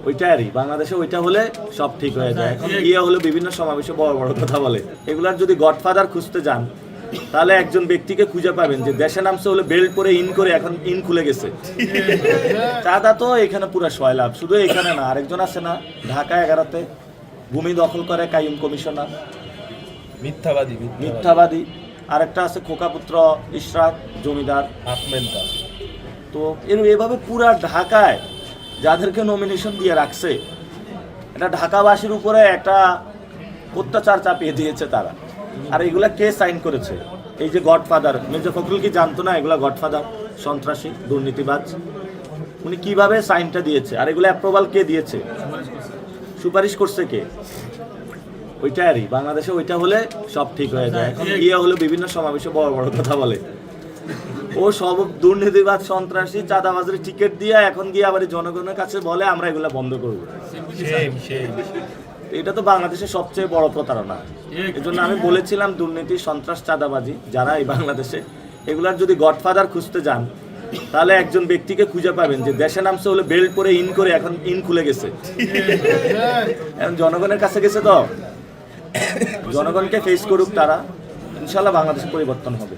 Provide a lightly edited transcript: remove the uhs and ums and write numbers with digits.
ওইটারই বাংলাদেশে ওইটা হলে সব ঠিক হয়ে যায়। এখন গিয়ে হলো বিভিন্ন সমাবেশে বড় বড় কথা বলে, এগুলার যদি গডফাদার খুঁজতে যান তাহলে একজন ব্যক্তিকে খুঁজে পাবেন যে দেশে নামছে হলো বেল্ট পরে ইন করে, এখন ইন খুলে গেছে। চাঁদা তো এখানে পুরো সয়লাভ, শুধু এখানে না, আরেকজন আছে না ঢাকা 11-তে ভূমি দখল করে কাইয়ুম কমিশনার, মিথ্যাবাদী। আরেকটা আছে খোকাপুত্র ইশরাক জমিদার। তো এভাবে পুরা ঢাকায় যাদেরকে নমিনেশন দিয়ে রাখছে, এটা ঢাকাবাসীর উপরে একটা অত্যাচার চাপিয়ে দিয়েছে তারা। আর এগুলা কে সাইন করেছে? এই যে গডফাদার মির্জা ফখরুল কি জানতো না এগুলা গডফাদার, সন্ত্রাসী, দুর্নীতিবাজ? উনি কিভাবে সাইনটা দিয়েছে? আর এগুলো অ্যাপ্রুভাল কে দিয়েছে, সুপারিশ করছে কে? ওইটারই বাংলাদেশে ওইটা হলে সব ঠিক হয়ে যায়। এখন গিয়ে হলো বিভিন্ন সমাবেশে বড় বড় কথা বলে, ও সব দুর্নীতিবাদ, সন্ত্রাসী, চাঁদাবাজের টিকিট দিয়ে এখন গিয়ে আবার জনগণের কাছে বলে আমরা এগুলা বন্ধ করব। এটা তো বাংলাদেশের সবচেয়ে বড় প্রতারণা। এই জন্য আমি বলেছিলাম দুর্নীতি, সন্ত্রাস, চাঁদাবাজি যারা এই বাংলাদেশে, এগুলার যদি গডফাদার খুঁজতে যান তাহলে একজন ব্যক্তিকে খুঁজে পাবেন যে দেশে নামছে হলো বেল্ট পরে ইন করে, এখন ইন খুলে গেছে। এখন জনগণের কাছে গেছে, তো জনগণকে ফেস করুক তারা, ইনশাল্লাহ বাংলাদেশে পরিবর্তন হবে।